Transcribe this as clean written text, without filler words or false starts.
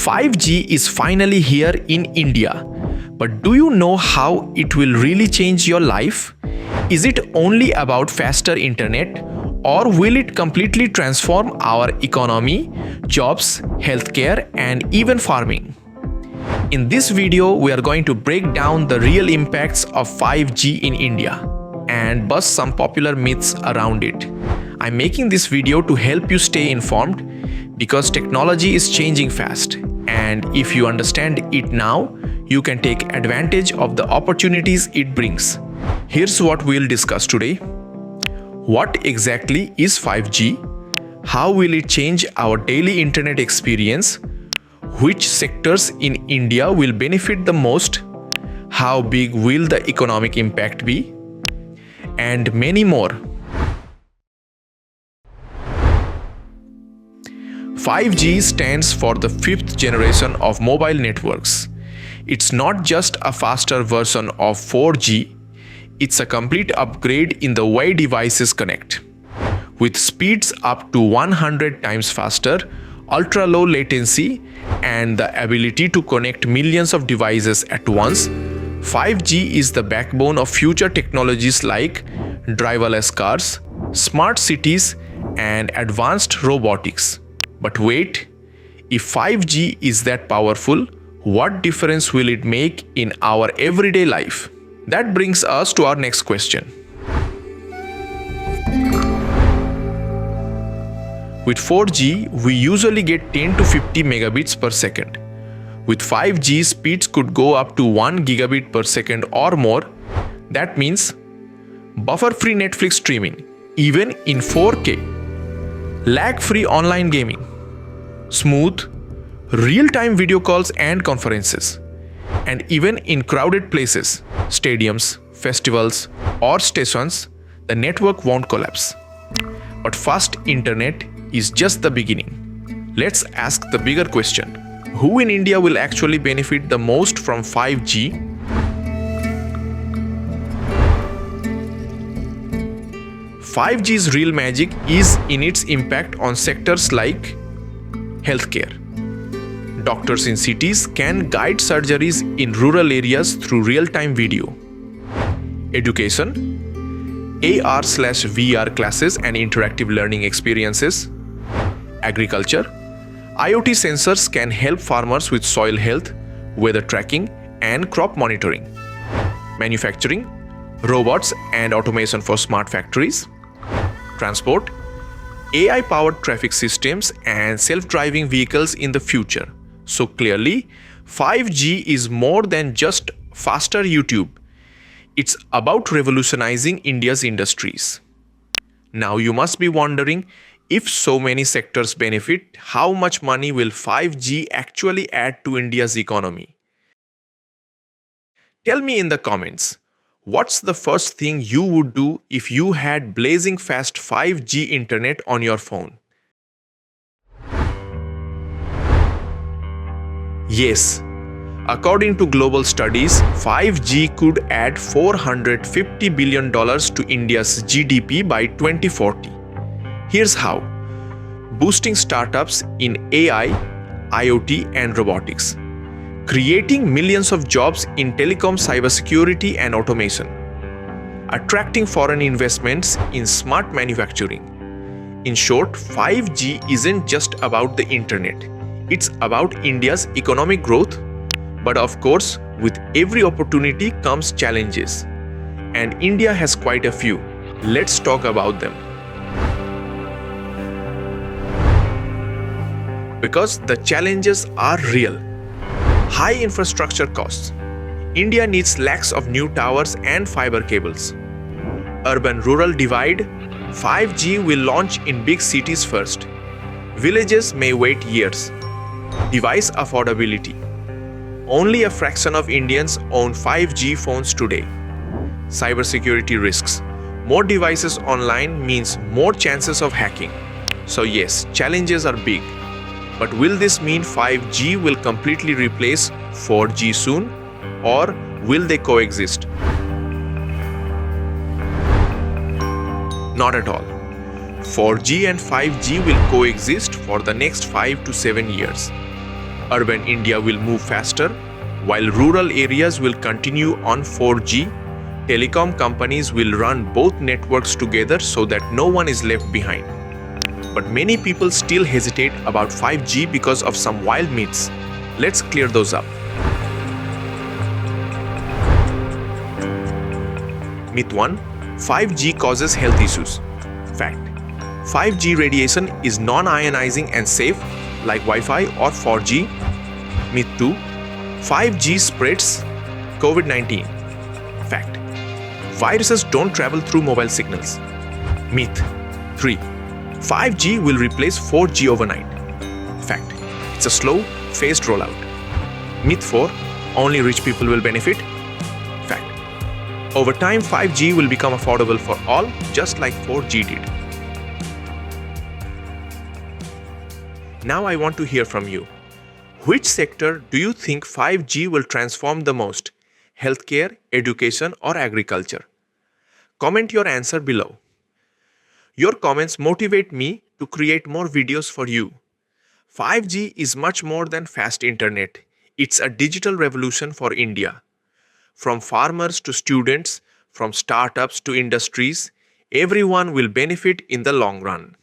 5G is finally here in India. But do you know how it will really change your life? Is it only about faster internet, or will it completely transform our economy, jobs, healthcare, and even farming? In this video, we are going to break down the real impacts of 5G in India and bust some popular myths around it. I'm making this video to help you stay informed because technology is changing fast, and if you understand it now, you can take advantage of the opportunities it brings. Here's what we'll discuss today. What exactly is 5G? How will it change our daily internet experience? Which sectors in India will benefit the most? How big will the economic impact be? And many more. 5G stands for the fifth generation of mobile networks. It's not just a faster version of 4G, it's a complete upgrade in the way devices connect. With speeds up to 100 times faster, ultra-low latency, and the ability to connect millions of devices at once, 5G is the backbone of future technologies like driverless cars, smart cities, and advanced robotics. But wait, if 5G is that powerful, what difference will it make in our everyday life? That brings us to our next question. With 4G, we usually get 10 to 50 megabits per second. With 5G, speeds could go up to 1 gigabit per second or more. That means buffer-free Netflix streaming, even in 4K, lag-free online gaming, smooth, real-time video calls and conferences, and even in crowded places, stadiums, festivals, or stations, the network won't collapse. But fast internet is just the beginning. Let's ask the bigger question. Who in India will actually benefit the most from 5G? "5G's real magic is in its impact on sectors like healthcare. Doctors in cities can guide surgeries in rural areas through real-time video. Education, AR/VR classes and interactive learning experiences. Agriculture, IoT sensors can help farmers with soil health, weather tracking, and crop monitoring. Manufacturing, robots and automation for smart factories. Transport, AI-powered traffic systems and self-driving vehicles in the future." So clearly, 5G is more than just faster YouTube. It's about revolutionizing India's industries. Now you must be wondering, if so many sectors benefit, how much money will 5G actually add to India's economy? Tell me in the comments, what's the first thing you would do if you had blazing fast 5G internet on your phone? Yes, according to global studies, 5G could add $450 billion to India's GDP by 2040. Here's how. Boosting startups in AI, IoT, and robotics. Creating millions of jobs in telecom, cybersecurity, and automation. Attracting foreign investments in smart manufacturing. In short, 5G isn't just about the internet. It's about India's economic growth. But of course, with every opportunity comes challenges. And India has quite a few. Let's talk about them. Because the challenges are real. High infrastructure costs. India needs lakhs of new towers and fiber cables. Urban-rural divide. 5G will launch in big cities first. Villages may wait years. Device affordability. Only a fraction of Indians own 5G phones today. Cybersecurity risks. More devices online means more chances of hacking. So yes, challenges are big. But will this mean 5G will completely replace 4G soon? Or will they coexist? Not at all. 4G and 5G will coexist for the next 5 to 7 years. Urban India will move faster, while rural areas will continue on 4G. Telecom companies will run both networks together so that no one is left behind. But many people still hesitate about 5G because of some wild myths. Let's clear those up. Myth 1. 5G causes health issues. Fact. 5G radiation is non-ionizing and safe, like Wi-Fi or 4G. Myth 2. 5G spreads COVID-19. Fact. Viruses don't travel through mobile signals. Myth 3. 5G will replace 4G overnight. Fact. It's a slow, phased rollout. Myth 4. Only rich people will benefit. Fact. Over time, 5G will become affordable for all, just like 4G did. Now I want to hear from you. Which sector do you think 5G will transform the most? Healthcare, education, or agriculture? Comment your answer below. Your comments motivate me to create more videos for you. 5G is much more than fast internet. It's a digital revolution for India. From farmers to students, from startups to industries, everyone will benefit in the long run.